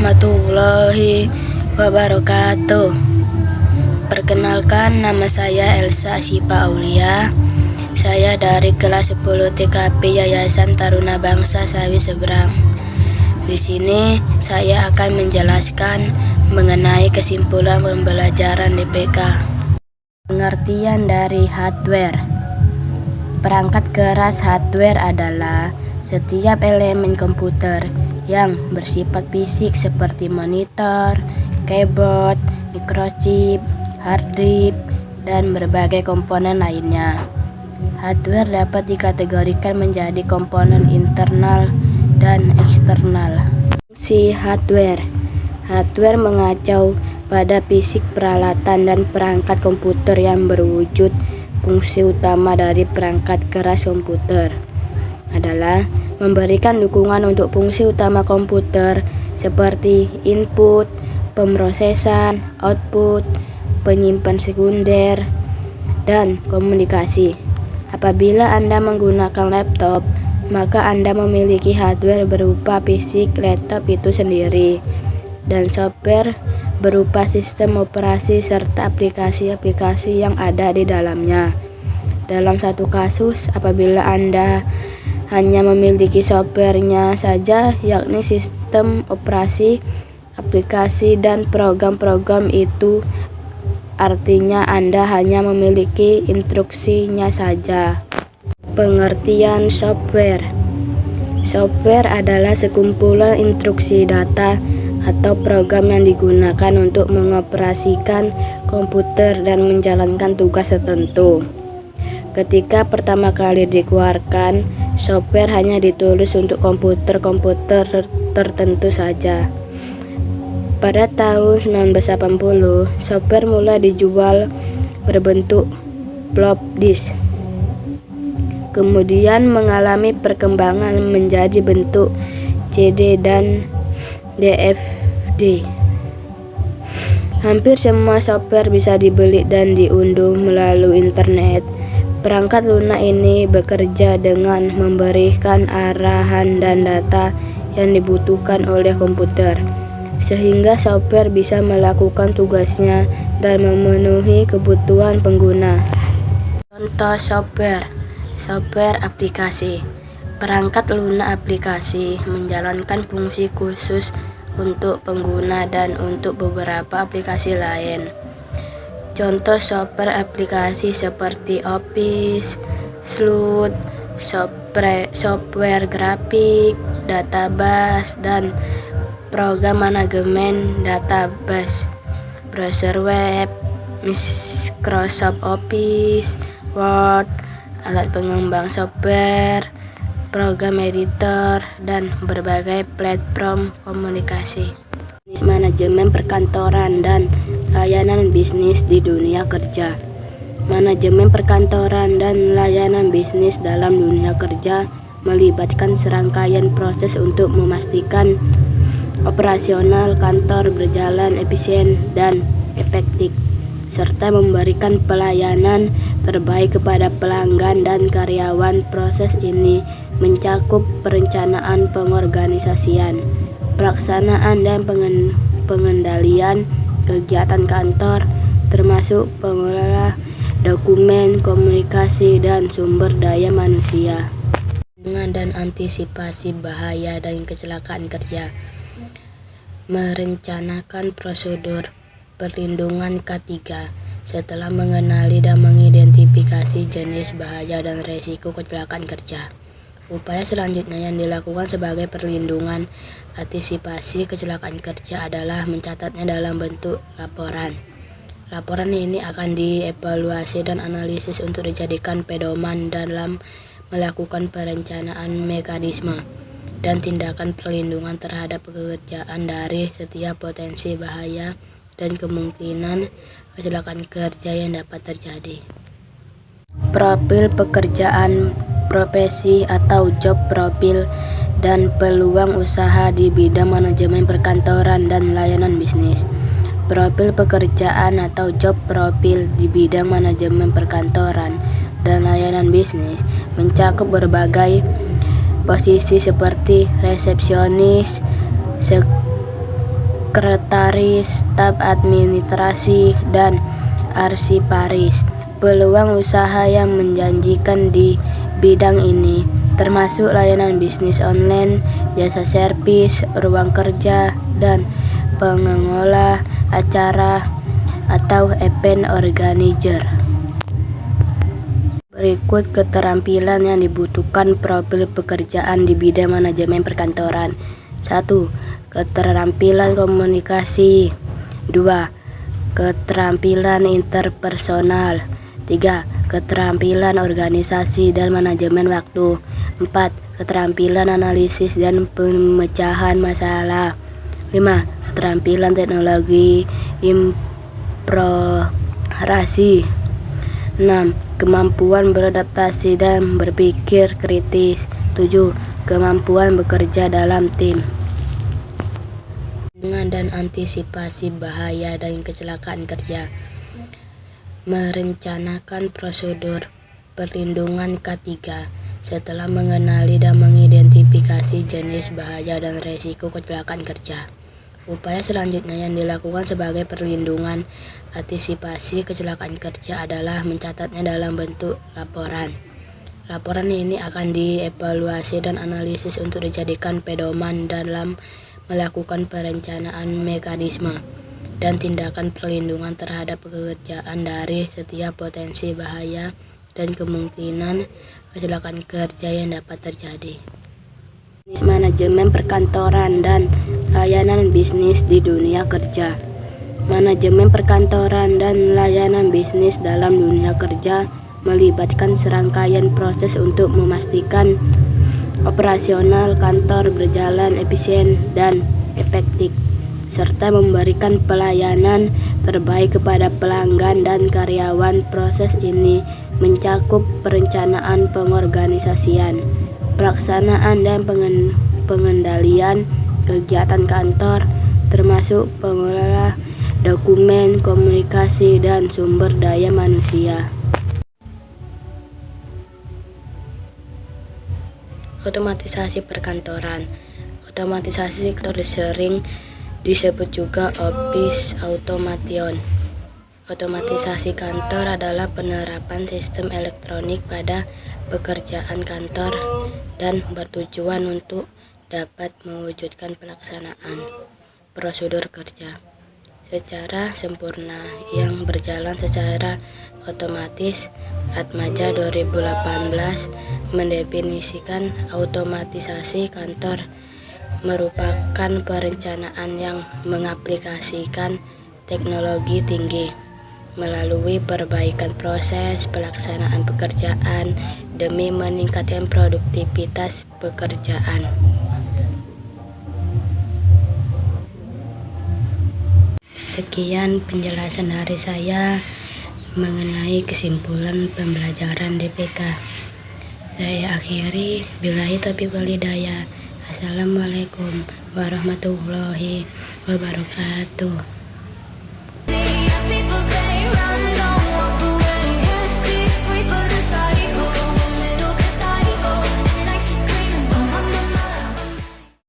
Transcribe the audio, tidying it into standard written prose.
warahmatullahi wabarakatuh. Perkenalkan, nama saya Elsa Sipa Aulia. Saya dari kelas 10 TKP Yayasan Taruna Bangsa Sawi Seberang. Di sini saya akan menjelaskan mengenai kesimpulan pembelajaran DPK. Pengertian dari hardware. Perangkat keras hardware adalah setiap elemen komputer yang bersifat fisik seperti monitor, keyboard, microchip, hard drive, dan berbagai komponen lainnya. Hardware dapat dikategorikan menjadi komponen internal dan eksternal. Fungsi hardware. Hardware mengacu pada fisik peralatan dan perangkat komputer yang berwujud. Fungsi utama dari perangkat keras komputer adalah memberikan dukungan untuk fungsi utama komputer seperti input, pemrosesan, output, penyimpan sekunder, dan komunikasi. Apabila Anda menggunakan laptop, maka Anda memiliki hardware berupa fisik laptop itu sendiri dan software berupa sistem operasi serta aplikasi-aplikasi yang ada di dalamnya. Dalam satu kasus, apabila Anda hanya memiliki softwarenya saja, yakni sistem operasi, aplikasi, dan program-program itu, artinya Anda hanya memiliki instruksinya saja. Pengertian software. Software adalah sekumpulan instruksi data atau program yang digunakan untuk mengoperasikan komputer dan menjalankan tugas tertentu. Ketika pertama kali dikeluarkan, software hanya ditulis untuk komputer-komputer tertentu saja. Pada tahun 1980, software mulai dijual berbentuk floppy disk. Kemudian mengalami perkembangan menjadi bentuk CD dan DVD. Hampir semua software bisa dibeli dan diunduh melalui internet. Perangkat lunak ini bekerja dengan memberikan arahan dan data yang dibutuhkan oleh komputer, sehingga software bisa melakukan tugasnya dan memenuhi kebutuhan pengguna. Contoh software. Software aplikasi. Perangkat lunak aplikasi menjalankan fungsi khusus untuk pengguna dan untuk beberapa aplikasi lain. Contoh software aplikasi seperti Office, Sleuth, software grafik, database, dan program manajemen database, browser web, Microsoft Office, Word, alat pengembang software, program editor, dan berbagai platform komunikasi. Manajemen perkantoran dan layanan bisnis di dunia kerja. Manajemen perkantoran dan layanan bisnis dalam dunia kerja melibatkan serangkaian proses untuk memastikan operasional kantor berjalan efisien dan efektif, serta memberikan pelayanan terbaik kepada pelanggan dan karyawan. Proses ini mencakup perencanaan, pengorganisasian, pelaksanaan, dan pengendalian kegiatan kantor, termasuk pengelola dokumen, komunikasi, dan sumber daya manusia. Dan antisipasi bahaya dan kecelakaan kerja. Merencanakan prosedur perlindungan K3 setelah mengenali dan mengidentifikasi jenis bahaya dan resiko kecelakaan kerja. Upaya selanjutnya yang dilakukan sebagai perlindungan antisipasi kecelakaan kerja adalah mencatatnya dalam bentuk laporan. Laporan ini akan dievaluasi dan analisis untuk dijadikan pedoman dalam melakukan perencanaan mekanisme dan tindakan perlindungan terhadap pekerjaan dari setiap potensi bahaya dan kemungkinan kecelakaan kerja yang dapat terjadi. Profil pekerjaan, profesi atau job profile, dan peluang usaha di bidang manajemen perkantoran dan layanan bisnis. Profil pekerjaan atau job profile di bidang manajemen perkantoran dan layanan bisnis mencakup berbagai posisi seperti resepsionis, sekretaris staf administrasi, dan arsiparis. Peluang usaha yang menjanjikan di bidang ini termasuk layanan bisnis online, jasa servis, ruang kerja, dan pengelola acara atau event organizer. Berikut keterampilan yang dibutuhkan profil pekerjaan di bidang manajemen perkantoran. 1. Keterampilan komunikasi. 2. Keterampilan interpersonal. 3. Keterampilan organisasi dan manajemen waktu. 4. Keterampilan analisis dan pemecahan masalah. 5. Keterampilan teknologi informasi. 6. Kemampuan beradaptasi dan berpikir kritis. 7. Kemampuan bekerja dalam tim. Dan antisipasi bahaya dan kecelakaan kerja. Merencanakan prosedur perlindungan K3 setelah mengenali dan mengidentifikasi jenis bahaya dan resiko kecelakaan kerja. Upaya selanjutnya yang dilakukan sebagai perlindungan antisipasi kecelakaan kerja adalah mencatatnya dalam bentuk laporan. Laporan ini akan dievaluasi dan analisis untuk dijadikan pedoman dalam melakukan perencanaan mekanisme dan tindakan perlindungan terhadap pekerjaan dari setiap potensi bahaya dan kemungkinan kecelakaan kerja yang dapat terjadi. Manajemen perkantoran dan layanan bisnis di dunia kerja. Manajemen perkantoran dan layanan bisnis dalam dunia kerja melibatkan serangkaian proses untuk memastikan operasional kantor berjalan efisien dan efektif, serta memberikan pelayanan terbaik kepada pelanggan dan karyawan. Proses ini mencakup perencanaan, pengorganisasian, pelaksanaan, dan pengendalian kegiatan kantor, termasuk pengelola dokumen, komunikasi, dan sumber daya manusia. Otomatisasi perkantoran. Otomatisasi kantor sering disebut juga office automation. Otomatisasi kantor adalah penerapan sistem elektronik pada pekerjaan kantor dan bertujuan untuk dapat mewujudkan pelaksanaan prosedur kerja secara sempurna yang berjalan secara otomatis. Atmaja 2018 mendefinisikan otomatisasi kantor merupakan perencanaan yang mengaplikasikan teknologi tinggi melalui perbaikan proses pelaksanaan pekerjaan demi meningkatkan produktivitas pekerjaan. Sekian penjelasan dari saya mengenai kesimpulan pembelajaran DPK. Saya akhiri, billahi taufiq wal hidayah. Assalamualaikum warahmatullahi wabarakatuh.